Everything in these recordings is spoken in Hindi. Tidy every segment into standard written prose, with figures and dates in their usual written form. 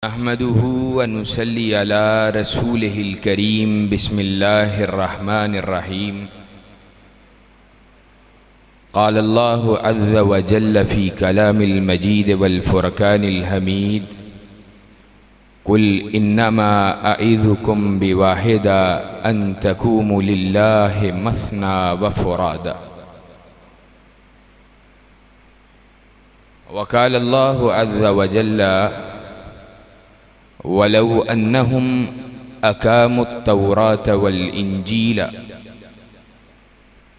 अहमदुहु व नुसल्ली अला रसूलिहिल करीम बिस्मिल्लाहिर रहमानिर रहीम। क़ाल अल्लाहु अज़्ज़ व जल्ल फ़ी कलामिल मजीद वल फ़ुरक़ानिल हमीद। कुल इन्नमा अईज़ुकुम बिवाहिदा अन तक़ूमु लिल्लाहि मस्ना व फ़ुरादा। व क़ाल अल्लाहु अज़्ज़ व जल्ल वलौ अन्नहुम अक़ामुत-तौरात वल इंजील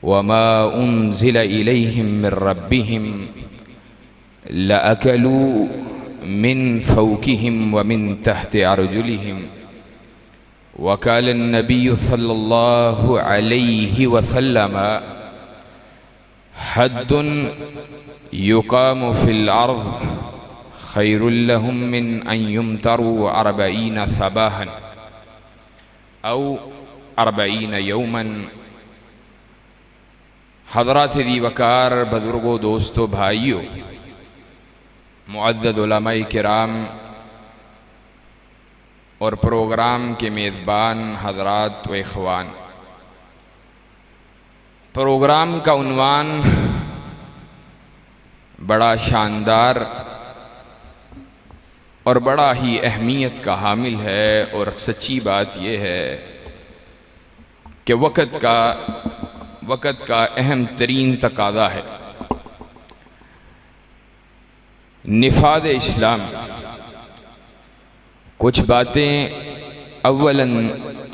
वमा उन्ज़िल इलैहिम मिर रब्बिहिम लअकलू मिन फ़ौक़िहिम व मिन तहति अर्जुलिहिम। व क़ाल अन्नबिय्यु सल्लल्लाहु अलैहि वसल्लम हद्दुन युक़ामु फ़िल अर्ज़ खैरुल लहुम मिन अन युमतरू अर्बईन सबाहन औ अर्बईन यौमन। हज़रात दी वकार बुज़ुर्गों, दोस्तों, भाइयों, मुअज़्ज़ज़ उलमाए किराम और प्रोग्राम के मेज़बान हज़रात व इख़वान, प्रोग्राम का उन्वान बड़ा शानदार और बड़ा ही अहमियत का हामिल है। और सच्ची बात यह है कि वक़्त का अहम तरीन तकाज़ा है निफ़ाज़ इस्लाम। कुछ बातें अव्वलन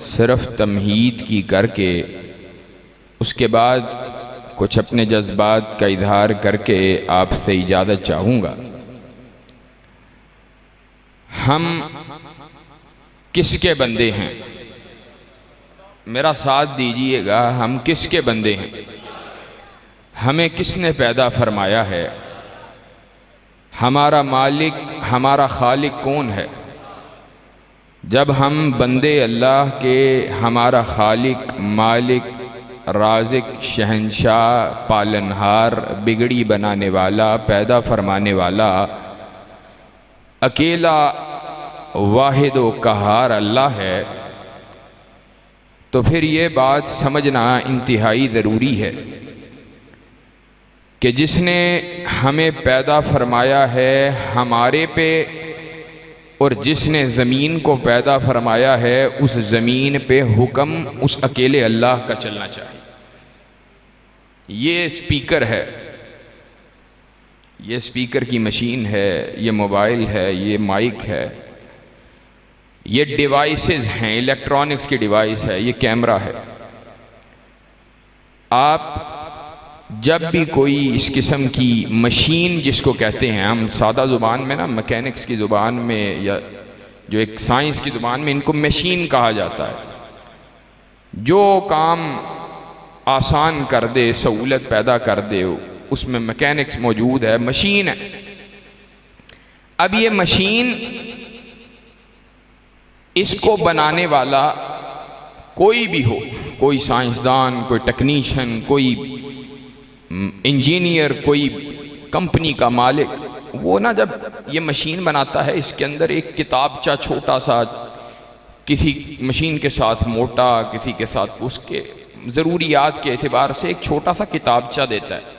सिर्फ़ तमहीद की करके उसके बाद कुछ अपने जज्बात का इज़हार करके आपसे इजाज़त चाहूँगा। हम किसके बंदे हैं? मेरा साथ दीजिएगा। हम किसके बंदे हैं? हमें किसने पैदा फरमाया है? हमारा मालिक, हमारा खालिक कौन है? जब हम बंदे अल्लाह के, हमारा खालिक, मालिक, राज़िक, शहंशाह, पालनहार, बिगड़ी बनाने वाला, पैदा फरमाने वाला, अकेला वाहिद व कहार अल्लाह है, तो फिर ये बात समझना इंतहाई ज़रूरी है कि जिसने हमें पैदा फरमाया है हमारे पे, और जिसने ज़मीन को पैदा फरमाया है उस ज़मीन पे हुक्म उस अकेले अल्लाह का चलना चाहिए। ये स्पीकर है, ये स्पीकर की मशीन है, ये मोबाइल है, ये माइक है, ये डिवाइसेस हैं, इलेक्ट्रॉनिक्स की डिवाइस है, ये कैमरा है। आप जब भी कोई इस किस्म की मशीन, जिसको कहते हैं हम सादा ज़ुबान में ना, मैकेनिक्स की ज़ुबान में या जो एक साइंस की ज़ुबान में, इनको मशीन कहा जाता है। जो काम आसान कर दे, सहूलत पैदा कर दे, उसमें मैकेनिक्स मौजूद है, मशीन है। अब ये मशीन, इसको बनाने वाला कोई भी हो, कोई साइंसदान, कोई टेक्नीशियन, कोई इंजीनियर, कोई कंपनी का मालिक, वो ना जब ये मशीन बनाता है, इसके अंदर एक किताबचा छोटा सा, किसी मशीन के साथ मोटा, किसी के साथ उसके ज़रूरियात के एतबार से एक छोटा सा किताबचा देता है।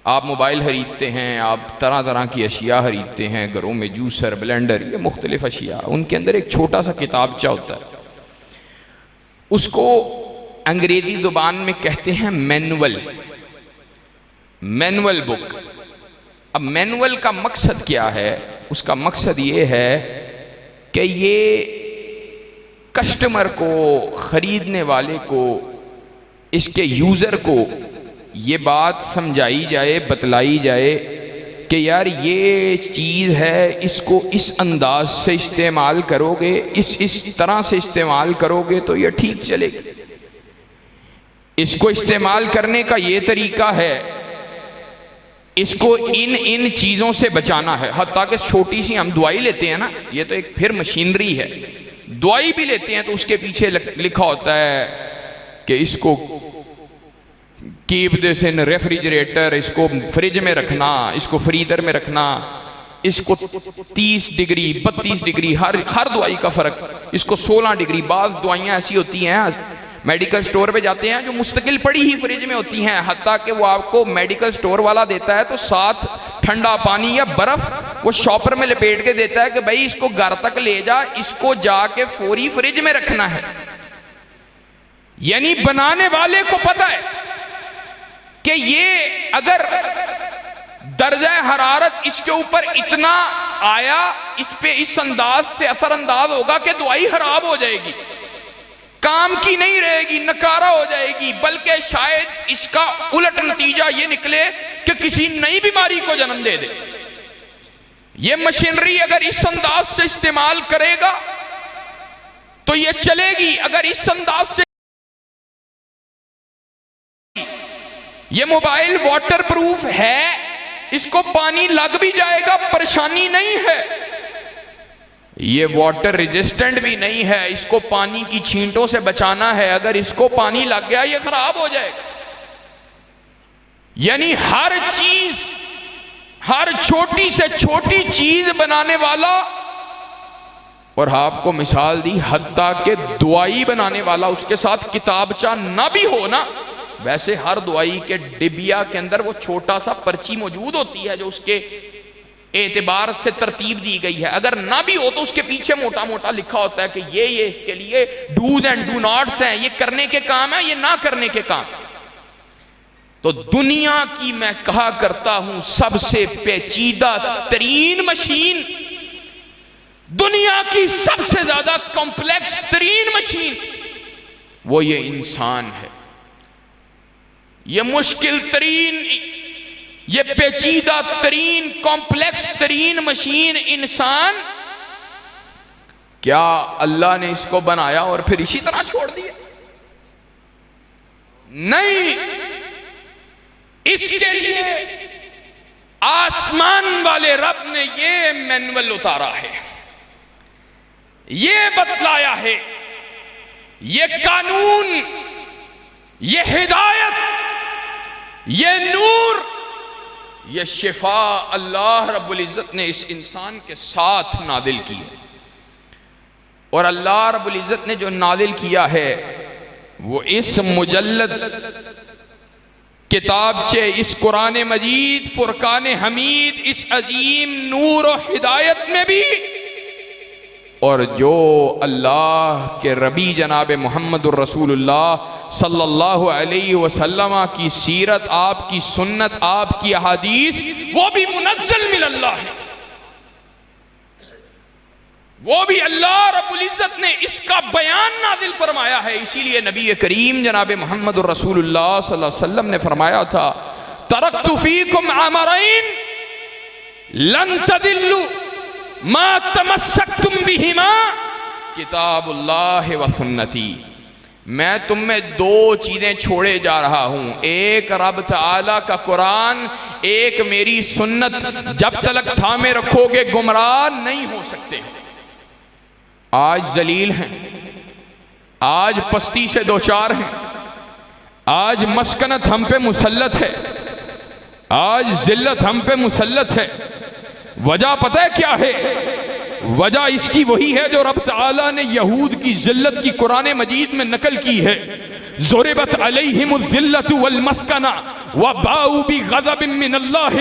आप मोबाइल ख़रीदते हैं, आप तरह तरह की अशिया ख़रीदते हैं, घरों में जूसर, ब्लेंडर, ये मुख्तलिफ़ अशिया, उनके अंदर एक छोटा सा किताबचा होता है। उसको अंग्रेज़ी ज़ुबान में कहते हैं मैनुअल, मैनुअल बुक। अब मैनुअल का मकसद क्या है? उसका मकसद ये है कि ये कस्टमर को, ख़रीदने वाले को, इसके यूज़र को ये बात समझाई जाए, बतलाई जाए कि यार ये चीज़ है, इसको इस अंदाज से इस्तेमाल करोगे, इस तरह से इस्तेमाल करोगे तो ये ठीक चलेगी। इसको इस्तेमाल करने का ये तरीका है, इसको इन चीज़ों से बचाना है। हत्ता कि छोटी सी हम दवाई लेते हैं ना, ये तो एक फिर मशीनरी है। दवाई भी लेते हैं तो उसके पीछे लिखा होता है कि इसको कीप दिस इन रेफ्रिजरेटर, इसको फ्रिज में रखना, इसको फ्रीजर में रखना, इसको 30 डिग्री 32 डिग्री हर दवाई का फर्क, इसको 16 डिग्री। बाज़ दवाइयाँ ऐसी होती हैं मेडिकल स्टोर पे जाते हैं जो मुस्तकिल पड़ी ही फ्रिज में होती हैं, हत्ता कि वो आपको मेडिकल स्टोर वाला देता है तो साथ ठंडा पानी या बर्फ वो शॉपर में लपेट के देता है कि भाई इसको घर तक ले जा, इसको जाके फौरी फ्रिज में रखना है। यानी बनाने वाले को पता है कि ये अगर दर्जा हरारत इसके ऊपर इतना आया, इस पे इस अंदाज से असरअंदाज होगा कि दवाई खराब हो जाएगी, काम की नहीं रहेगी, नकारा हो जाएगी, बल्कि शायद इसका उलट नतीजा ये निकले कि किसी नई बीमारी को जन्म दे दे। ये मशीनरी अगर इस अंदाज से इस्तेमाल करेगा तो ये चलेगी, अगर इस अंदाज से ये मोबाइल वाटर प्रूफ है, इसको पानी लग भी जाएगा परेशानी नहीं है, ये वाटर रेजिस्टेंट भी नहीं है, इसको पानी की छींटों से बचाना है, अगर इसको पानी लग गया ये खराब हो जाएगा। यानी हर चीज, हर छोटी से छोटी चीज बनाने वाला, और आपको मिसाल दी हत्ता के दवाई बनाने वाला, उसके साथ किताबचा ना भी हो ना, वैसे हर दवाई के डिबिया के अंदर वो छोटा सा पर्ची मौजूद होती है जो उसके एतबार से तरतीब दी गई है, अगर ना भी हो तो उसके पीछे मोटा मोटा लिखा होता है कि ये इसके लिए डूज एंड डू नॉट्स हैं, ये करने के काम है, ये ना करने के काम। तो दुनिया की मैं कहा करता हूं सबसे पेचीदा तरीन मशीन, दुनिया की सबसे ज्यादा कॉम्प्लेक्स तरीन मशीन, वो ये इंसान है। ये मुश्किल तरीन, ये पेचीदा तरीन, कॉम्प्लेक्स तरीन मशीन इंसान, क्या अल्लाह ने इसको बनाया और फिर इसी तरह छोड़ दिया? नहीं, इसके लिए आसमान वाले रब ने ये मैनुअल उतारा है, ये बतलाया है, ये कानून, ये हिदायत, ये नूर, ये शिफा अल्लाह रब्बुल इज्जत ने इस इंसान के साथ नादिल की है। और अल्लाह रब्बुल इज्जत ने जो नादिल किया है वो इस मुजल्लद किताबचे, इस कुरान मजीद फुरकान हमीद, इस अजीम नूर और हिदायत में भी, और जो अल्लाह के रबी जनाब मोहम्मदुर रसूलुल्लाह सल्लल्लाहु अलैहि वसल्लम की सीरत, आपकी सुन्नत, आपकी अहादीस, वो भी मुनज़्ज़ल मिनल्लाह है, वो भी अल्लाह रब्बुल इज्जत ने इसका बयान नादिल फरमाया है। इसीलिए नबी करीम जनाब मोहम्मदुर रसूलुल्लाह सल्लल्लाहु अलैहि वसल्लम ने फरमाया था, तरक्तु फीकुम अमरैन लन तदिल्लु मा तमस्सक्तुम बिहिमा किताबुल्लाह व सुन्नती। मैं तुम में दो चीजें छोड़े जा रहा हूं, एक रब तआला का कुरान, एक मेरी सुन्नत, जब तक थामे रखोगे गुमराह नहीं हो सकते। आज जलील हैं, आज पस्ती से दो चार हैं, आज मस्कनत हम पे मुसल्लत है, आज जिल्लत हम पे मुसल्लत है। वजह पता है क्या है? वजह इसकी वही है जो रब तआला ने यहूद की जिल्लत की कुरान मजीद में नकल की है। ज़ुरिबत अलैहिमुज़ ज़िल्लतु वल मस्कना व बाउ बिग़ज़बिन मिनल्लाह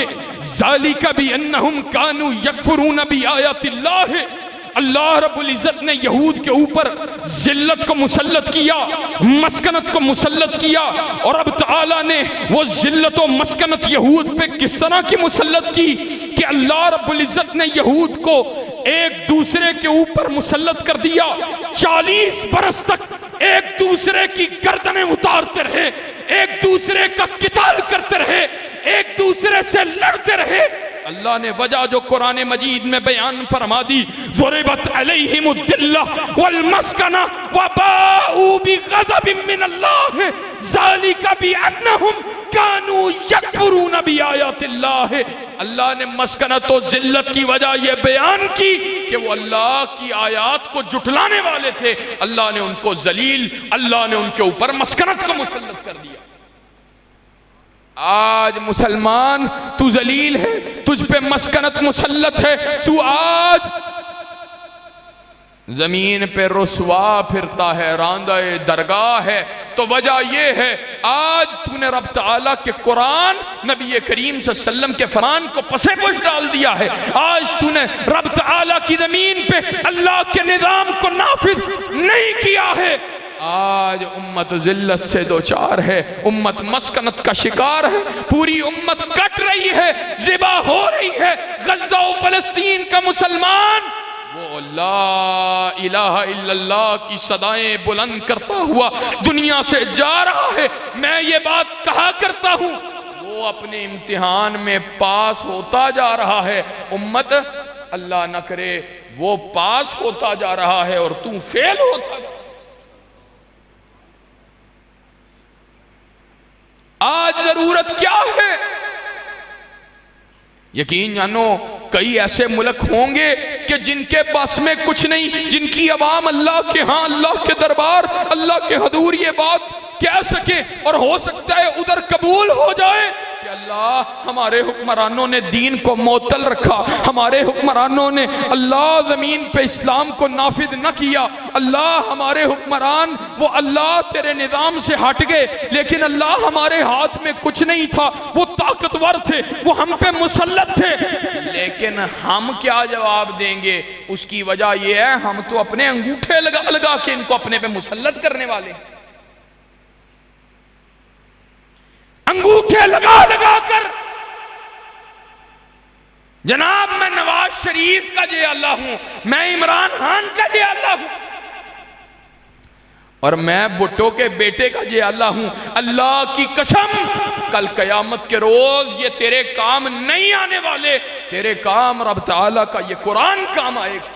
ज़ालिका बिअन्नहुम कानू यकफुरून बिआयातिल्लाह। अल्लाह रब्बुल इज़्ज़त ने यहूद के ऊपर जिल्लत को मुसल्लत किया, मस्कनत को मुसल्लत किया, और अब तआला ने वो जिल्लत और मस्कनत यहूद पे किस तरह की मुसल्लत की कि अल्लाह रब्बुल इज़्ज़त ने यहूद को एक दूसरे के ऊपर मुसल्लत कर दिया। 40 बरस तक एक दूसरे की गर्दनें उतारते रहे, एक दूसरे का किताल करते रहे, एक दूसरे से लड़ते रहे। अल्लाह ने वजह जो कुरान मजीद में बयान फरमा दी, ज़ुरिबत अलैहिमुद्दिल्लह वल मस्कना व बाउ बिग़ज़बिन मिनल्लाह ज़ालिका बिअन्नहुम कानू यकफुरून बिआयातिल्लाह। अल्लाह ने मस्कनत और जिल्लत की वजह यह बयान की कि वो अल्लाह की आयात को जुटलाने वाले थे, अल्लाह ने उनको जलील, अल्लाह ने उनके ऊपर मस्कनत को मुसल्लत कर दिया। आज मुसलमान तू जलील है, तुझ पे मस्कनत मुसल्लत है, तू आज जमीन पे रुसवा फिरता है, रांदा दरगाह है। तो वजह यह है आज तूने रब ताला के कुरान, नबी करीम सल्लल्लाहु अलैहि वसल्लम के फरान को पसे पुश डाल दिया है। आज तूने रब ताला की जमीन पे अल्लाह के निजाम को नाफिज नहीं किया है। आज उम्मत जिल्लत से दो चार है, उम्मत मस्कनत का शिकार है, पूरी उम्मत कट रही है, ज़िबा हो रही है। गज़ा और फलस्तीन का मुसलमान वो ला इलाहा इल्लल्लाह की सदाएं बुलंद करता हुआ दुनिया से जा रहा है। मैं ये बात कहा करता हूं, वो अपने इम्तिहान में पास होता जा रहा है। उम्मत अल्लाह न करे वो पास होता जा रहा है और तू फेल होता जा। आज जरूरत क्या है? यकीन जानो कई ऐसे मुल्क होंगे कि जिनके बस में कुछ नहीं, जिनकी अवाम अल्लाह के यहाँ, अल्लाह के दरबार, अल्लाह के हजूर ये बात कह सके, और हो सकता है उधर कबूल हो जाए कि अल्लाह हमारे हुक्मरानों ने दीन को मोतल रखा, हमारे हुक्मरानों ने अल्लाह जमीन पे इस्लाम को नाफिज न किया, अल्लाह हमारे हुक्मरान वो अल्लाह तेरे निजाम से हट गए, लेकिन अल्लाह हमारे हाथ में कुछ नहीं था, वो ताकतवर थे, वो हम पे मुसल्लत थे। लेकिन हम क्या जवाब देंगे? उसकी वजह यह है हम तो अपने अंगूठे लगा लगा के इनको अपने पे मुसल्लत करने वाले, अंगूठे लगा लगा कर। जनाब मैं नवाज शरीफ का जे अल्लाह हूं, मैं इमरान खान का जे अल्लाह हूं, और मैं भुट्टो के बेटे का जे अल्लाह हूं। अल्लाह की कसम कल कयामत के रोज ये तेरे काम नहीं आने वाले, तेरे काम रब ताला का ये कुरान काम आएगा।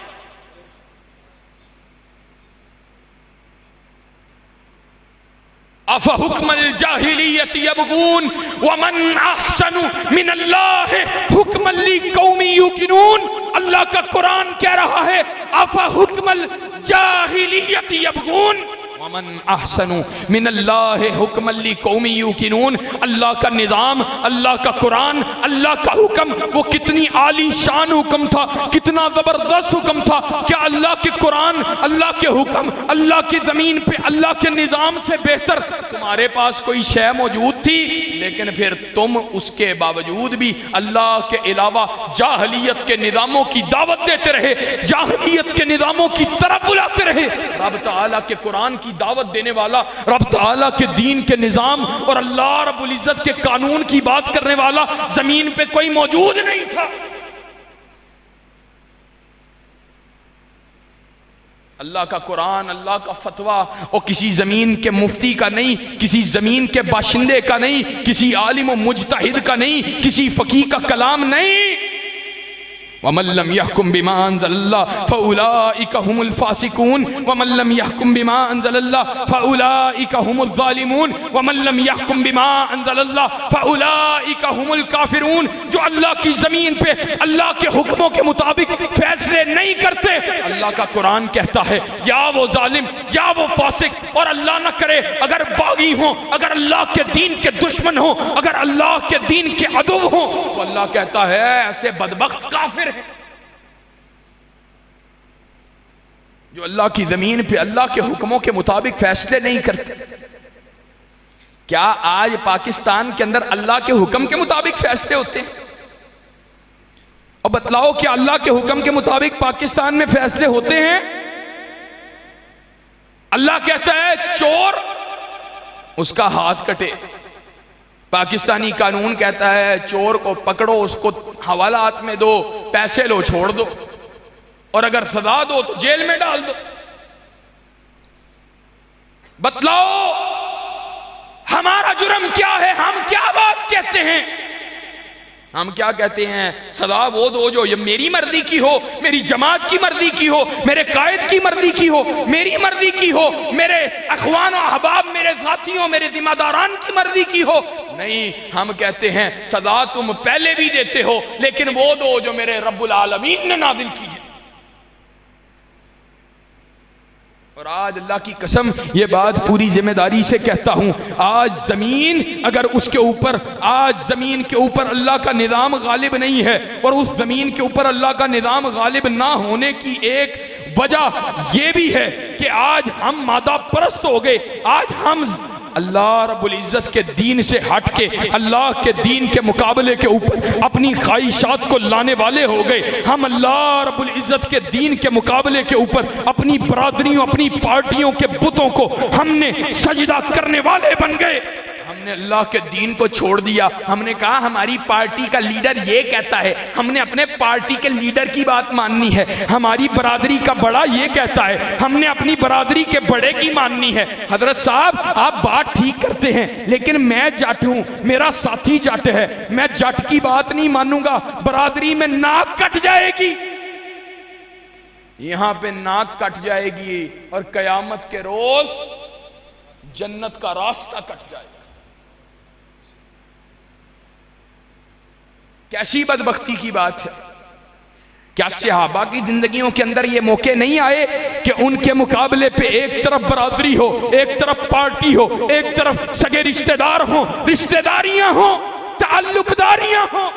अफ़ हुक्मल जाहिलियत यबगून वमन अहसनु मिनल्लाहि हुक्मन लिकौमी युकिनून। अल्लाह का कुरान कह रहा है अफ़ हुक्मल जाहिलियत यबगून वमन अहसनु मिनल्लाहि हुक्मन लिकौमी युकिनून। अल्लाह का निज़ाम, अल्लाह का कुरान, अल्लाह का हुक्म वो कितनी आली शान हुक्म था, कितना जबरदस्त हुक्म था। क्या अल्लाह के कुरान, अल्लाह के हुक्म, अल्लाह की जमीन पे अल्लाह के निज़ाम से बेहतर तुम्हारे पास कोई शय मौजूद थी? लेकिन फिर तुम उसके बावजूद भी अल्लाह के अलावा जाहलियत के निज़ामों की दावत देते रहे, जाहलियत के निज़ामों की तरफ बुलाते रहे। रब ताला के कुरान की दावत देने वाला, रब ताला के दीन के निज़ाम और अल्लाह रब्बुल इज़्ज़त के कानून की बात करने वाला जमीन पे कोई मौजूद नहीं था। अल्लाह का कुरान, अल्लाह का फतवा और किसी जमीन के मुफ्ती का नहीं, किसी जमीन के बाशिंदे का नहीं, किसी आलिम और मुजतहिद का नहीं, किसी फकीह का कलाम नहीं। वमन लम यहकुम बिमा अंज़लल्लाह फउलाइका हुमुल फासिकून वमन लम यहकुम बिमा अंज़लल्लाह फउलाइका हुमुल ज़ालिमून वमन लम यहकुम बिमा अंज़लल्लाह फउलाइका हुमुल काफिरून। जो अल्लाह की ज़मीन पे अल्लाह के हुक्मों के मुताबिक फैसले नहीं करते, अल्लाह का कुरान कहता है या वो जालिम या वो फासिक, और अल्लाह न करे अगर बागी हो, अगर अल्लाह के दीन के दुश्मन हो, अगर अल्लाह के दीन के अदुव हो, तो अल्लाह कहता है ऐसे बदबख्त काफिर है जो अल्लाह की जमीन पे अल्लाह के हुक्मों के मुताबिक फैसले नहीं करते। क्या आज पाकिस्तान के अंदर अल्लाह के हुक्म के मुताबिक फैसले होते हैं? और बतलाओ क्या अल्लाह के हुक्म के मुताबिक पाकिस्तान में फैसले होते हैं? अल्लाह कहता है चोर उसका हाथ कटे, पाकिस्तानी कानून कहता है चोर को पकड़ो, उसको हवालात में दो, पैसे लो, छोड़ दो, और अगर सजा दो तो जेल में डाल दो। बतलाओ हमारा जुर्म क्या है? हम क्या बात कहते हैं? हम क्या कहते हैं? सजा वो दो जो ये मेरी मर्जी की हो, मेरी जमात की मर्जी की हो, मेरे कायद की मर्जी की हो, मेरी मर्जी की हो, मेरे अखवान और अहबाब, मेरे साथियों, मेरे जिम्मेदारान की मर्जी की हो। नहीं, हम कहते हैं सजा तुम पहले भी देते हो, लेकिन वो दो जो मेरे रब्बुल आलमीन ने नाजिल की है। और आज अल्लाह की कसम ये बात पूरी जिम्मेदारी से कहता हूं, आज जमीन अगर उसके ऊपर, आज जमीन के ऊपर अल्लाह का निज़ाम गालिब नहीं है, और उस जमीन के ऊपर अल्लाह का निज़ाम गालिब ना होने की एक वजह यह भी है कि आज हम मादा परस्त हो गए। आज हम अल्लाह रब्बुल इज़्ज़त के दीन से हट के अल्लाह के दीन के मुकाबले के ऊपर अपनी ख्वाहिशात को लाने वाले हो गए। हम अल्लाह रब्बुल इज़्ज़त के दीन के मुकाबले के ऊपर अपनी बरादरियों, अपनी पार्टियों के बुतों को हमने सजदा करने वाले बन गए। हमने अल्लाह के दीन को छोड़ दिया। हमने कहा हमारी पार्टी का लीडर ये कहता है, हमने अपने पार्टी के लीडर की बात माननी है। हमारी बरादरी का बड़ा ये कहता है, हमने अपनी बरादरी के बड़े की माननी है। हजरत साहब आप बात ठीक करते हैं, लेकिन मैं जट हूं, मेरा साथी जट है, मैं जट की बात नहीं मानूंगा। बरादरी में नाक कट जाएगी, यहां पे नाक कट जाएगी, और कयामत के रोज जन्नत का रास्ता कट जाएगा। कैसी बदबख्ती की बात है। क्या सहाबा की जिंदगियों के अंदर ये मौके नहीं आए कि उनके मुकाबले पे एक तरफ बरादरी हो, एक तरफ पार्टी हो, एक तरफ सगे रिश्तेदार हो, रिश्तेदारियां हो, ताल्लुकदारियां हो,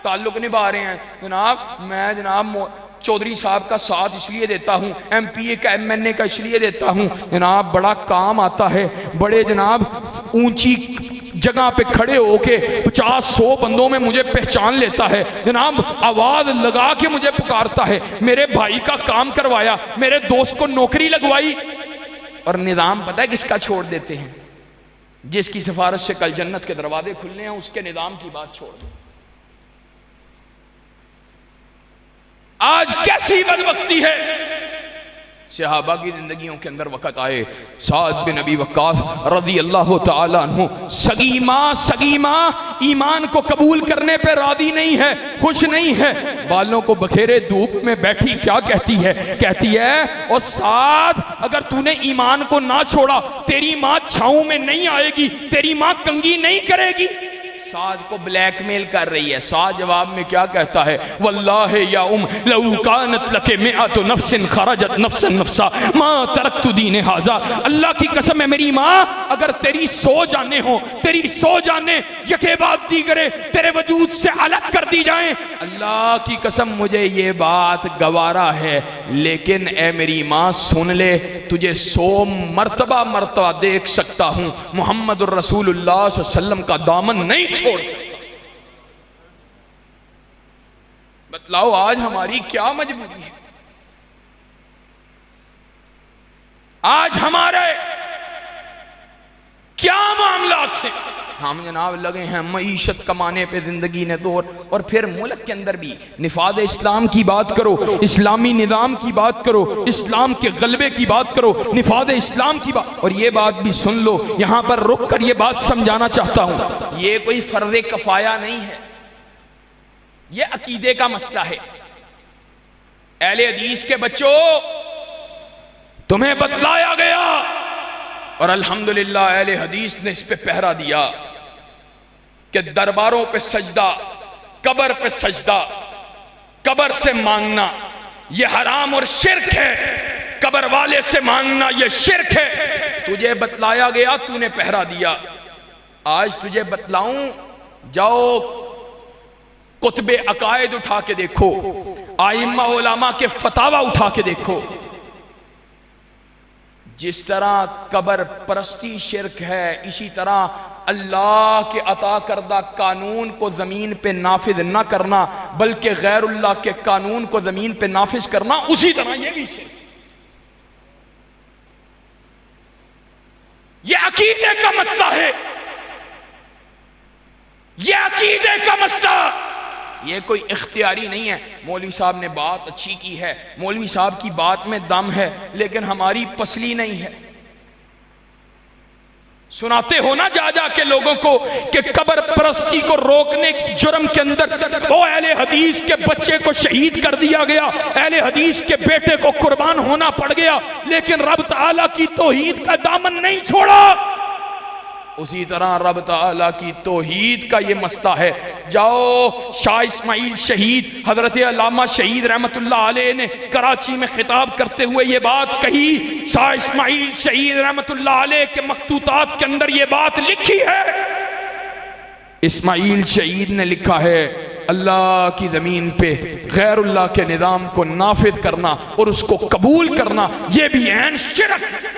ताल्लुक निभा रहे हैं। जनाब मैं जनाब चौधरी साहब का साथ इसलिए देता हूं, एमपीए का एमएनए का इसलिए देता हूं, जनाब बड़ा काम आता है। बड़े जनाब ऊंची जगह पे खड़े होके 50-100 बंदों में मुझे पहचान लेता है, जनाब आवाज लगा के मुझे पुकारता है। मेरे भाई का काम करवाया, मेरे दोस्त को नौकरी लगवाई, और निजाम पता है किसका छोड़ देते हैं? जिसकी सिफारिश से कल जन्नत के दरवाजे खुलने हैं, उसके निजाम की बात छोड़ दो। आज कैसी बदबख्ती है। सहाबा की जिंदगियों के अंदर वक़्त आए, साद बिन अबी वक्कास रज़ी अल्लाह तआला अन्हु, सगी माँ ईमान को कबूल करने पे राजी नहीं है, खुश नहीं है। बालों को बखेरे धूप में बैठी क्या कहती है? कहती है और साद अगर तूने ईमान को ना छोड़ा, तेरी माँ छाऊं में नहीं आएगी, तेरी माँ कंगी नहीं करेगी। साद को ब्लैकमेल कर रही है। साद जवाब में क्या कहता है? वल्लाहि या लौ कानत लके मिअतु नफ्सिन खरजत नफ्सन नफ्सा मा तरक्तु दीन हाजा। अल्लाह की कसम है मेरी माँ, अगर तेरी 100 जाने हो, तेरी 100 जाने यके बाद दीगरे तेरे वजूद से अलग कर दी जाएं, अल्लाह की कसम मुझे ये बात गवारा है, लेकिन ए मेरी माँ सुन ले, तुझे 100 मर्तबा देख सकता हूँ, मुहम्मदुर रसूलुल्लाह सल्लल्लाहु अलैहि वसल्लम का दामन नहीं छोड़ सकता। बतलाओ आज हमारी क्या मजबूरी है? आज हमारे क्या मामलात हैं? हम जनाब लगे हैं मईशत कमाने पे जिंदगी ने दौर, और फिर मुल्क के अंदर भी निफाद इस्लाम की बात करो, इस्लामी निज़ाम की बात करो, इस्लाम के गलबे की बात करो, निफाद इस्लाम की बात। और ये बात भी सुन लो, यहां पर रुक कर ये बात समझाना चाहता हूं, ये कोई फर्ज़े कफाया नहीं है, ये अकीदे का मसला है। अहले हदीस के बच्चों, तुम्हें बतलाया गया, और अल्हम्दुलिल्लाह अहले हदीस ने इस पे पहरा दिया कि दरबारों पे सजदा, कब्र पे सजदा, कब्र से मांगना ये हराम और शिर्क है, कब्र वाले से मांगना ये शिर्क है। तुझे बतलाया गया, तूने पहरा दिया। आज तुझे बतलाऊं, जाओ कुतबे अकायद उठा के देखो, आइम्मा उलमा के फतावा उठा के देखो। जिस तरह कब्र परस्ती शिर्क है, इसी तरह अल्लाह के अता करदा कानून को जमीन पे नाफिज न करना, बल्कि गैरुल्लाह के कानून को जमीन पे नाफिज करना, उसी तरह ये भी शिर्क। ये अकीदे का मसला है, ये अकीदे का मसला, ये कोई इख्तियारी नहीं है। मौलवी साहब ने बात अच्छी की है, मौलवी साहब की बात में दम है, लेकिन हमारी पसली नहीं है। सुनाते हो ना जा जा के लोगों को कि कब्र परस्ती को रोकने की जुर्म के अंदर वो अहले हदीस के बच्चे को शहीद कर दिया गया, अहले हदीस के बेटे को कुर्बान होना पड़ गया, लेकिन रब ताला की तौहीद का दामन नहीं छोड़ा। उसी तरह रब ताला की तौहीद का ये मसला है। जाओ शाह इस्माइल शहीद हजरत अल्लामा शहीद रहमतुल्लाह अलैह ने कराची में खिताब करते हुए ये बात कही। शाह इस्माइल शहीद रहमतुल्लाह अलैह के मखतूतात के अंदर ये बात लिखी है। इस्माइल शहीद ने लिखा है, अल्लाह की ज़मीन पे गैरुल्लाह के निज़ाम को नाफिज करना और उसको कबूल करना यह भी ऐन शिरक है।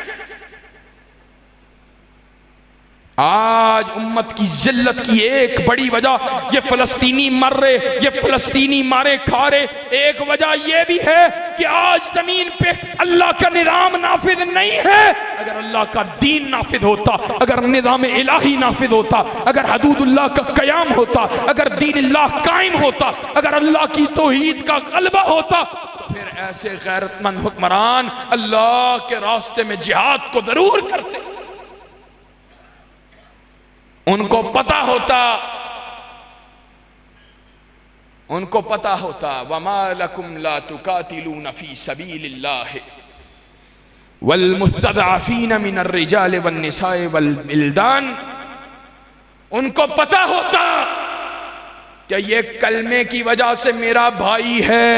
आज उम्मत की जिल्लत की एक बड़ी वजह ये फलस्तीनी मर रहे, ये फलस्तीनी मारे खा रहे। एक वजह ये भी है कि आज जमीन पे अल्लाह का निज़ाम नाफिज नहीं है। अगर अल्लाह का दीन नाफिज होता, अगर निज़ाम इलाही नाफिज होता, अगर हदूदुल्लाह का कयाम होता, अगर दीन अल्लाह कायम होता, अगर अल्लाह की तौहीद का गलबा होता, तो फिर ऐसे गैरतमंद हुक्मरान अल्लाह के रास्ते में जिहाद को जरूर करते। उनको पता होता वमा लकुम ला तुकातिलून फी सबीलिल्लाह वल मुस्तदअफीन मिनर रिजाल वन निसाए वल बिल्दान। उनको पता होता कि ये कलमे की वजह से मेरा भाई है,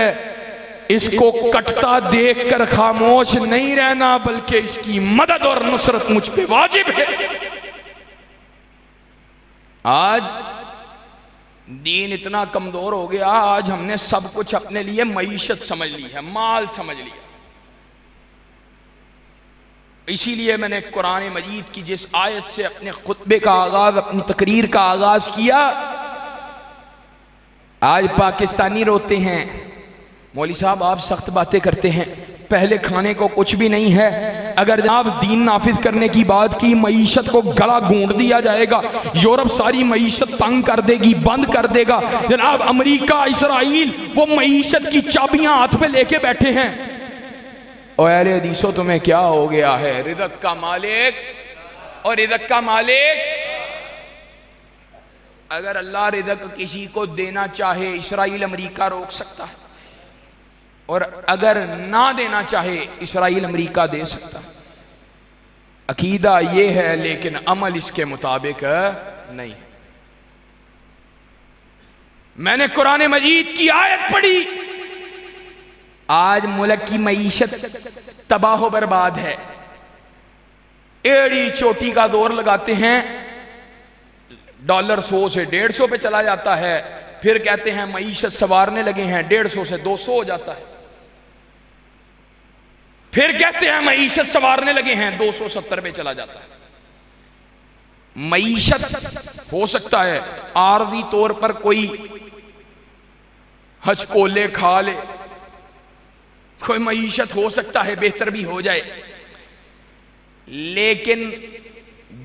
इसको कटता देखकर खामोश नहीं रहना, बल्कि इसकी मदद और नुसरत मुझ पे वाजिब है। आज दीन इतना कमजोर हो गया, आज हमने सब कुछ अपने लिए मईशत समझ ली है, माल समझ लिया। इसीलिए मैंने कुरान मजीद की जिस आयत से अपने खुतबे का आगाज, अपनी तकरीर का आगाज किया, आज पाकिस्तानी रोते हैं, मौली साहब आप सख्त बातें करते हैं, पहले खाने को कुछ भी नहीं है। अगर जनाब दीन नाफिज करने की बात की, मईशत को गला घोंट दिया जाएगा, यूरोप सारी मईशत तंग कर देगी, बंद कर देगा। जनाब अमेरिका, इसराइल वो मईशत की चाबियां हाथ में लेके बैठे हैं। और अरे हदीसो तुम्हें क्या हो गया है? रिज़्क़ का मालिक और रिज़्क़ का मालिक। अगर अल्लाह रिज़्क़ किसी को देना चाहे, इसराइल अमेरिका रोक सकता है, और अगर ना देना चाहे इसराइल अमेरिका दे सकता है। अकीदा ये है, लेकिन अमल इसके मुताबिक नहीं। मैंने कुरान मजीद की आयत पढ़ी, आज मुल्क की मईशत तबाह बर्बाद है। एड़ी चोटी का दौर लगाते हैं, डॉलर 100 से 150 पे चला जाता है, फिर कहते हैं मईशत संवारने लगे हैं, 150 से 200 हो जाता है, फिर कहते हैं मईशत संवारने लगे हैं, 270 पे चला जाता है। मईशत हो सकता है आरदी तौर पर कोई हचकोले खा ले, कोई मईशत हो सकता है बेहतर भी हो जाए, लेकिन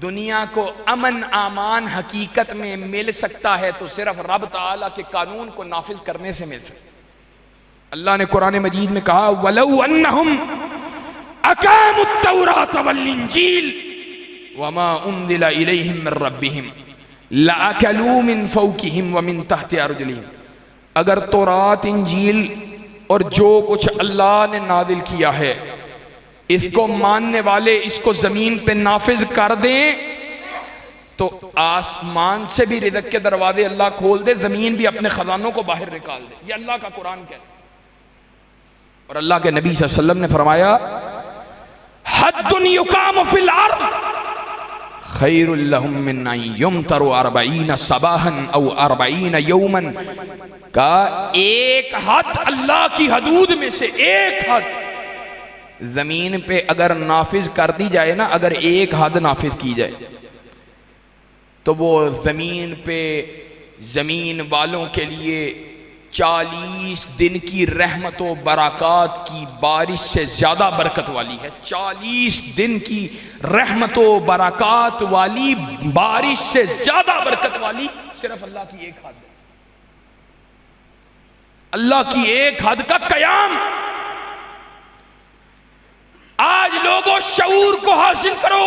दुनिया को अमन आमान हकीकत में मिल सकता है तो सिर्फ रब ताला के कानून को नाफिज करने से मिल सकता। अल्लाह ने कुरान मजीद में कहा, वलौ अन्नहुम अकामुत तौरात वल इंजील वमा उन्ज़िला इलैहिम मिन रब्बिहिम लअकलू मिन फौकिहिम व मिन तहति अर्जुलिहिम। अगर तौरात, इंजील और जो कुछ अल्लाह ने नादिल किया है इसको मानने वाले इसको जमीन पे नाफिज कर दें तो आसमान से भी रिज़्क़ के दरवाजे अल्लाह खोल दे, जमीन भी अपने खजानों को बाहर निकाल दे। ये अल्लाह का कुरान कहता है। और अल्लाह के नबी सल्लल्लाहु अलैहि वसल्लम ने फरमाया, हद्दुन युकाम फिल अर्द खैरुल लहुम मिन अन युमतरु 40 सबाहन औ 40 यौमन। का एक हद अल्लाह की हदूद में से एक हद जमीन पे अगर नाफिज कर दी जाए ना, अगर एक हद नाफिज की जाए तो वो जमीन पे जमीन वालों के लिए 40 दिन की रहमत व बरक़ात की बारिश से ज्यादा बरकत वाली है। 40 दिन की रहमत व बरक़ात वाली बारिश से ज्यादा बरकत वाली सिर्फ अल्लाह की एक हद है। अल्लाह की एक हद का कयाम। आज लोगों शऊर को हासिल करो।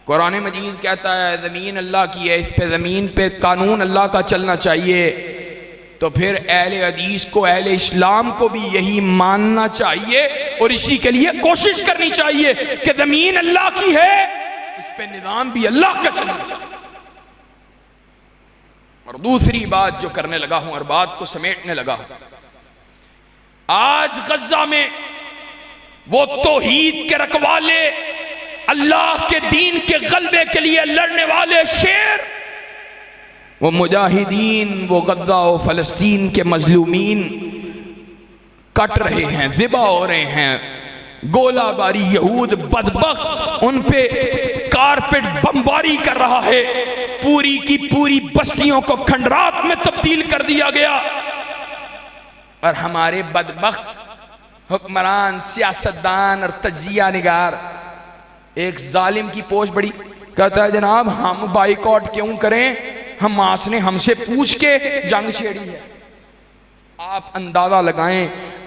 कुरान मजीद कहता है जमीन अल्लाह की है, इस पे जमीन पे कानून अल्लाह का चलना चाहिए। तो फिर अहले हदीस को, अहले इस्लाम को भी यही मानना चाहिए और इसी के लिए कोशिश करनी चाहिए कि जमीन अल्लाह की है, इस पे निजाम भी अल्लाह का चलना चाहिए। और दूसरी बात जो करने लगा हूं और बात को समेटने लगा हूं, आज गजा में वो तौहीद के रखवाले, अल्लाह के दीन के गलबे के लिए लड़ने वाले शेर, वो मुजाहिदीन, वो गजा और फलस्तीन के मजलूमीन कट रहे हैं, ज़िबा हो रहे हैं। गोलाबारी यहूद बदबख्त उन पे कारपेट बमबारी कर रहा है, पूरी की पूरी बस्तियों को खंडरात में तब्दील कर दिया गया। और हमारे बदबख्त हुक्मरान, सियासतदान और तजिया निगार, एक जालिम की पोस्ट बड़ी, कहता है जनाब हम बाइकआउट क्यों करें, हमास ने हमसे पूछ के जंग छेड़ी है। आप अंदाजा लगाएं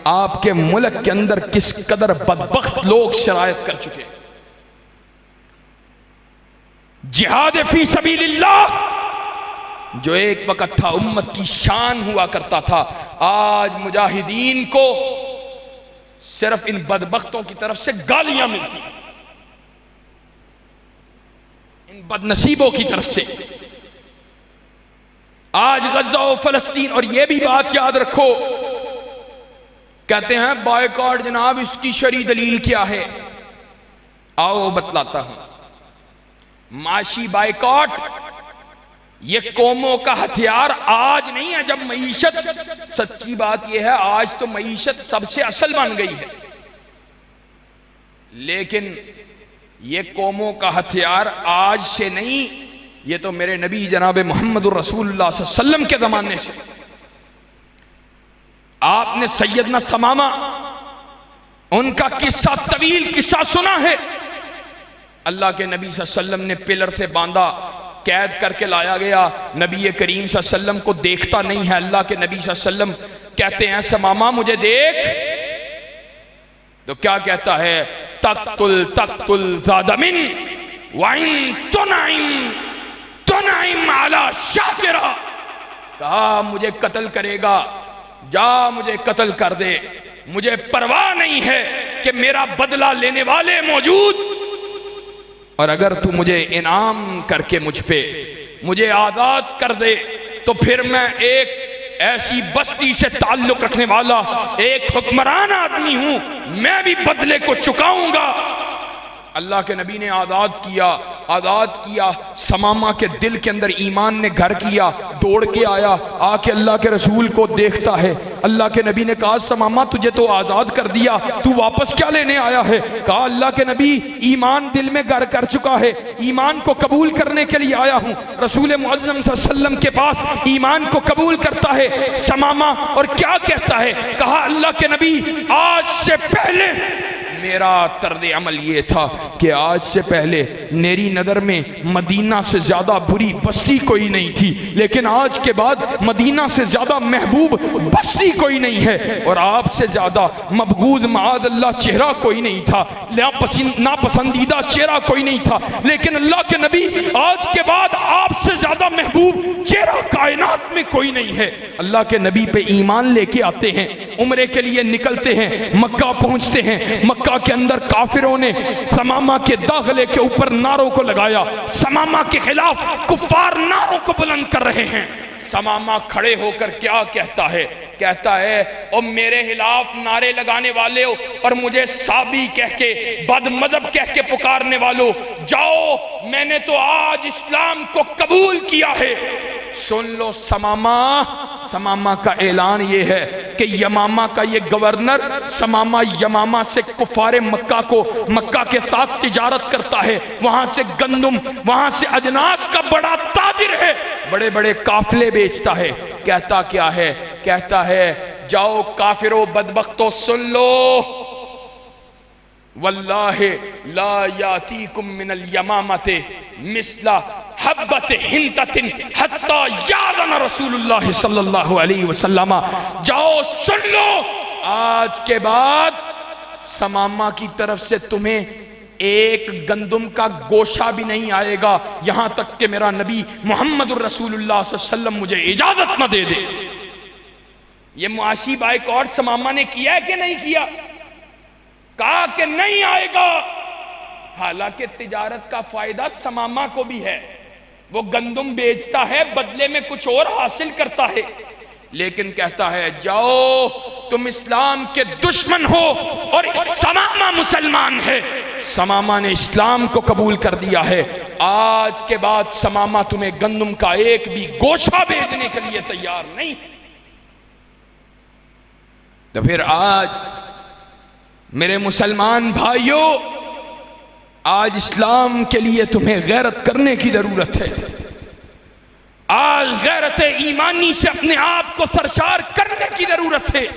आपके मुल्क के अंदर किस कदर बदबख्त लोग शरायत कर चुके हैं। जिहाद फी सबीलिल्लाह जो एक वक्त था उम्मत की शान हुआ करता था, आज मुजाहिदीन को सिर्फ इन बदबख्तों की तरफ से गालियां मिलती हैं, इन बदनसीबों की तरफ से। आज गजा और फलस्तीन, और यह भी बात याद रखो, कहते हैं बायकॉट जनाब इसकी शरई दलील क्या है, आओ बतलाता हूं। माशी बायकॉट ये कौमों का हथियार आज नहीं है जब मईशत, सच्ची बात यह है आज तो मईशत सबसे असल बन गई है, लेकिन ये कौमों का हथियार आज से नहीं, ये तो मेरे नबी जनाब मोहम्मद रसूलुल्लाह सल्लल्लाहु अलैहि वसल्लम के जमाने से। आपने सैयदना समामा, उनका किस्सा, तवील किस्सा सुना है। अल्लाह के नबी सल्लल्लाहु अलैहि वसल्लम ने पिलर से बांधा, कैद करके लाया गया, नबी करीम सल्लल्लाहु अलैहि वसल्लम को देखता नहीं है। अल्लाह के नबी सल्लल्लाहु अलैहि वसल्लम कहते हैं समामा मुझे देख, तो क्या कहता है, तक्तुल तक्तुल ज़ादमिन वाइन तुनाइम तुनाइम अला शाकिरा, कहा मुझे कत्ल करेगा, जा मुझे कत्ल कर दे, मुझे परवाह नहीं है कि मेरा बदला लेने वाले मौजूद, और अगर तू मुझे इनाम करके मुझ पे मुझे आजाद कर दे तो फिर मैं एक ऐसी बस्ती से ताल्लुक रखने वाला एक हुक्मरान आदमी हूं, मैं भी बदले को चुकाऊंगा। अल्लाह के नबी ने आज़ाद किया। समामा के दिल के अंदर ईमान ने घर किया, दौड़ के आया, आके अल्लाह के रसूल को देखता है। अल्लाह के नबी ने कहा समामा तुझे तो आज़ाद कर दिया, तू वापस क्या लेने आया है? कहा अल्लाह के नबी ईमान दिल में घर कर चुका है, ईमान को कबूल करने के लिए आया हूँ। रसूल मुअज़्ज़म सल्लल्लाहु अलैहि वसल्लम के पास ईमान को कबूल करता है समामा, और क्या कहता है? कहा अल्लाह के नबी आज से पहले मेरा तर्द अमल ये था कि आज से पहले मेरी नज़र में मदीना से ज़्यादा बुरी बस्ती कोई नहीं थी, लेकिन आज के बाद मदीना से ज़्यादा महबूब बस्ती कोई नहीं है, और आपसे ज़्यादा मबगूज माद अल्लाह चेहरा कोई नहीं था, नापसंदीदा चेहरा कोई नहीं था, लेकिन अल्लाह के नबी आज के बाद आपसे ज़्यादा महबूब चेहरा कायनात में कोई नहीं है। अल्लाह के नबी पे ईमान लेके आते हैं, उम्रे के लिए निकलते हैं, मक्का पहुँचते हैं। मक्का के अंदर काफिरों ने समामा के दाखिले के ऊपर नारों को लगाया, समामा के खिलाफ कुफ्फार नारों को बुलंद कर रहे हैं। समामा खड़े होकर क्या कहता है? कहता है ओ मेरे खिलाफ नारे लगाने वाले हो और मुझे साबी कह के, बदमज़हब कह के पुकारने वालों, जाओ मैंने तो आज इस्लाम को कबूल किया है। सुन लो समामा का ऐलान ये है कि यमामा का ये गवर्नर समामा यमामा से कुफारे मक्का के साथ तिजारत करता है, वहां से गंदुम, वहां से अजनास का बड़ा ताजिर है, बड़े बड़े काफिले बेचता है। कहता क्या है? कहता है जाओ काफिरों बदबख्तों सुन लो, वल्लाहि ला यातीकुम मिनल यमामते मिसला हब्बत हिंततिन हत्ता यादन रसूलुल्लाह सल्लल्लाहु अलैहि वसल्लम। जाओ सुन लो, आज के बाद समामा की तरफ से तुम्हें एक गंदुम का गोशा भी नहीं आएगा, यहां तक कि मेरा नबी मोहम्मद रसूलुल्लाह सल्लल्लाहु अलैहि वसल्लम मुझे इजाजत न दे दे। ये मुआशी बाइकआउट समामा ने किया है कि नहीं किया? कहा कि नहीं आएगा, हालांकि तिजारत का फायदा समामा को भी है, वो गंदुम बेचता है, बदले में कुछ और हासिल करता है, लेकिन कहता है जाओ तुम इस्लाम के दुश्मन हो और समामा मुसलमान है, समामा ने इस्लाम को कबूल कर दिया है, आज के बाद समामा तुम्हें गंदुम का एक भी गोशा भेजने के लिए तैयार नहीं। तो फिर आज मेरे मुसलमान भाइयों, आज इस्लाम के लिए तुम्हें गैरत करने की जरूरत है। आज गैरत ईमानी से अपने आप को सरशार करने की जरूरत है।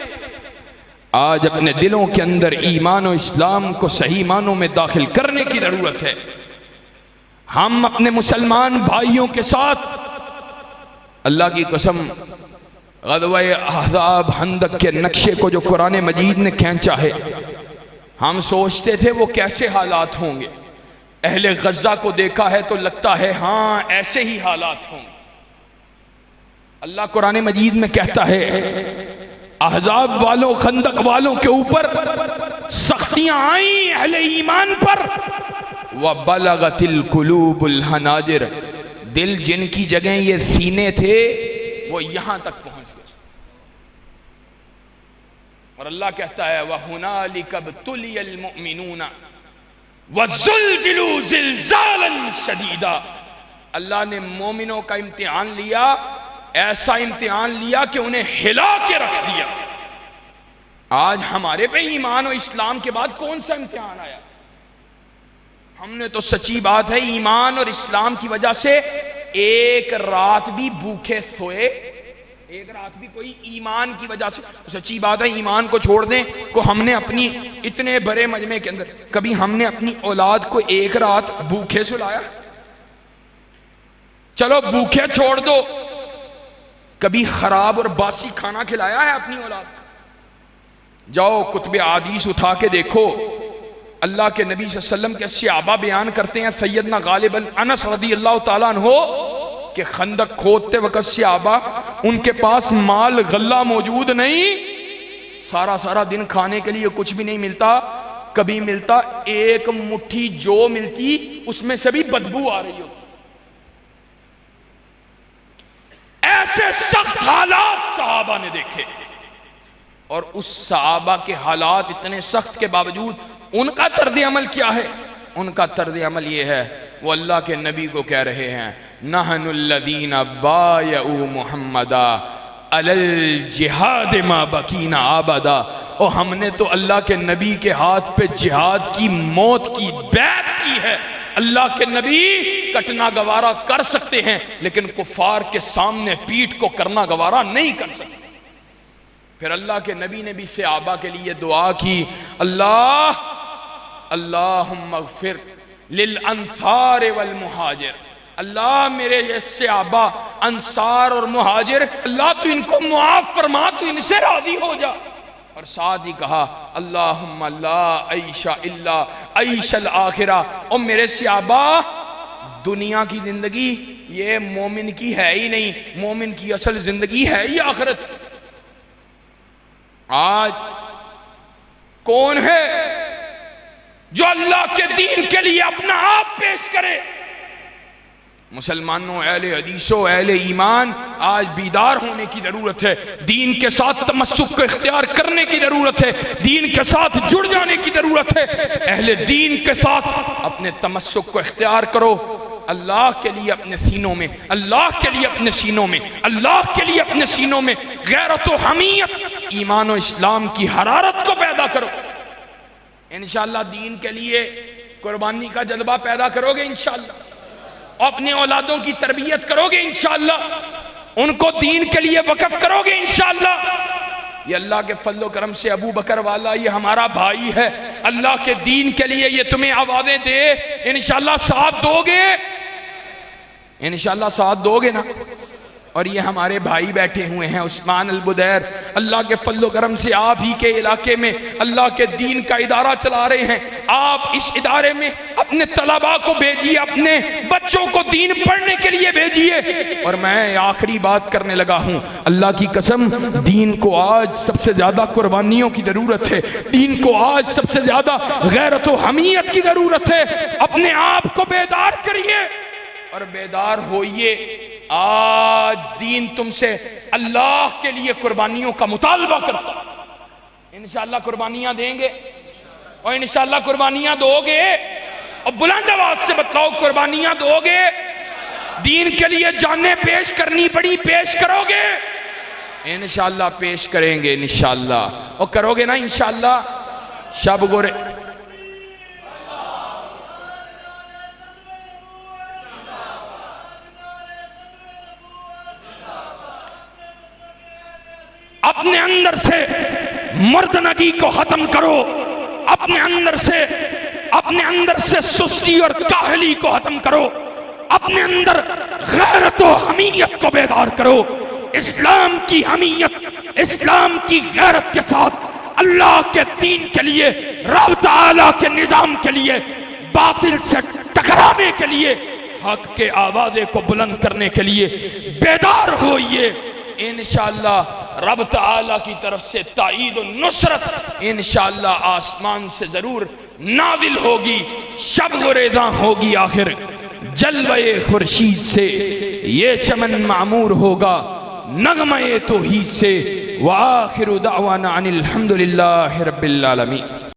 आज अपने दिलों के अंदर ईमान और इस्लाम को सही मानों में दाखिल करने की जरूरत है। हम अपने मुसलमान भाइयों के साथ अल्लाह की कसम ग़ज़वा अहज़ाब हंदक के नक्शे को जो कुरान मजीद ने खींचा है, हम सोचते थे वो कैसे हालात होंगे। अहले गज़ा को देखा है तो लगता है हाँ ऐसे ही हालात होंगे। अल्लाह कुरान मजीद में कहता है अहज़ाब वालों, खंदक वालों के ऊपर सख्तियां आई अहले ईमान पर। व बलगतिल कुलूबुल हनाजिर, दिल जिनकी जगह ये सीने थे वो यहां तक पहुंच गए। और अल्लाह कहता है वह हुनालिका बतुलियल मुमिनूना वज़ुल्ज़िलू ज़िलज़ालन शदीदा। अल्लाह ने मोमिनों का इम्तिहान लिया, ऐसा इम्तिहान लिया कि उन्हें हिला के रख दिया। आज हमारे पे ईमान और इस्लाम के बाद कौन सा इम्तिहान आया? हमने तो सच्ची बात है ईमान और इस्लाम की वजह से एक रात भी भूखे सोए, एक रात भी कोई ईमान की वजह से। सच्ची बात है ईमान को छोड़ दें को हमने अपनी इतने बड़े मजमे के अंदर कभी हमने अपनी औलाद को एक रात भूखे सुलाया? चलो भूखे छोड़ दो, कभी खराब और बासी खाना खिलाया है अपनी औलाद को? जाओ कुतुब हदीस उठा के देखो, अल्लाह के नबी सल्लल्लाहु अलैहि वसल्लम के सहाबा बयान करते हैं, सैयदना गालिब अनस रज़ियल्लाहु ताला अन्हु कि खंदक खोदते वक्त सहाबा उनके पास माल गल्ला मौजूद नहीं, सारा सारा दिन खाने के लिए कुछ भी नहीं मिलता, कभी मिलता एक मुट्ठी जो मिलती उसमें से भी बदबू आ रही होती। ऐसे सख्त हालात सहाबा ने देखे, और उस सहाबा के हालात इतने सख्त के बावजूद उनका तर्द अमल क्या है? उनका तर्द अमल ये है, वो अल्लाह के नबी को कह रहे हैं नहनुल्लज़ीना बायउ मुहम्मदा अलल जिहाद मा बकीना आबदा। और हमने तो अल्लाह के नबी के हाथ पे जिहाद की मौत की बैत की है। अल्लाह के नबी कटना गवारा कर सकते हैं, लेकिन कुफार के सामने पीठ को करना गवारा नहीं कर सकते। फिर अल्लाह के नबी ने भी सहाबा के लिए दुआ की, अल्लाह अल्लाहुम्मा अग़फ़िर लिल अंसार वल मुहाजिर, अल्लाह मेरे ये सहाबा अंसार और मुहाजिर, अल्लाह तू इनको मुआफ फरमा, तू इनसे राजी हो जा। और साथ ही कहा अल्लाहुम्मा ला ऐशा इल्ला ऐशल आखिरा, और मेरे सहाबा दुनिया की जिंदगी ये मोमिन की है ही नहीं, मोमिन की असल जिंदगी है ही आखिरत की। आज कौन है जो अल्लाह के दीन के लिए अपना आप पेश करे? मुसलमानों, अहले हदीसों, अहले ईमान, आज बीदार होने की जरूरत है। दीन के साथ तमस्सुक को इख्तियार करने की जरूरत है, दीन के साथ जुड़ जाने की जरूरत है। अहले दीन के साथ अपने तमस्सुक को इख्तियार करो, अल्लाह के लिए अपने सीनों में, अल्लाह के लिए अपने सीनों में, अल्लाह के लिए अपने सीनों में गैरत व हमीयत, ईमान और इस्लाम की हरारत को पैदा करो। इंशाअल्लाह दीन के लिए कुर्बानी का जज्बा पैदा करोगे इंशाअल्लाह, अपने औलादों की तरबियत करोगे इंशाअल्लाह, उनको दीन के लिए वक्फ करोगे इंशाअल्लाह। ये अल्लाह के फजल करम से अबू बकर वाला ये हमारा भाई है, अल्लाह के दीन के लिए ये तुम्हें आवाजें दे, इंशाअल्लाह साथ दोगे, इंशाअल्लाह साथ दोगे ना? और ये हमारे भाई बैठे हुए हैं उस्मान अल बुदैर, अल्लाह के फजल करम से आप ही के इलाके में अल्लाह के दीन का इदारा चला रहे हैं। आप इस इदारे में अपने तलबा को भेजिए, अपने बच्चों को दीन पढ़ने के लिए भेजिए। और मैं आखिरी बात करने लगा हूं, अल्लाह की कसम, दीन को आज सबसे ज्यादा कुर्बानियों की जरूरत है, दीन को आज सबसे ज्यादा गैरत व हमीयत की जरूरत है। अपने आप को बेदार करिए और बेदार होइए। आज दीन तुमसे अल्लाह के लिए कुर्बानियों का मुतालबा करता। इंशाअल्लाह कुर्बानियां देंगे और इंशाअल्लाह कुर्बानियां दोगे। और बुलंद आवाज से बताओ, कुर्बानियां दोगे? दीन के लिए जानें पेश करनी पड़ी, पेश करोगे? इंशाअल्लाह पेश करेंगे इंशाअल्लाह। और करोगे ना इंशाअल्लाह? शब गोरे अपने अंदर से मर्दनगी को खत्म करो, अपने अंदर से सुस्ती और काहली को खत्म करो, अपने अंदर गैरत व हमीयत को बेदार करो। इस्लाम की हमीयत, इस्लाम की गैरत के साथ अल्लाह के दीन के लिए, रब तआला के निजाम के लिए, बातिल से टकराने के लिए, हक के आवाज़े को बुलंद करने के लिए बेदार होइए। इंशाअल्लाह रब तआला की तरफ से ताईद और नुसरत इंशाअल्लाह आसमान से जरूर नाजिल होगी, शब गुरेज़ा होगी। आखिर जलवे खुर्शीद से ये चमन मामूर होगा, नगमे तौहीद से। व आखिरु दावाना अनिल हम्दुलिल्लाहि रब्बिल आलमीन।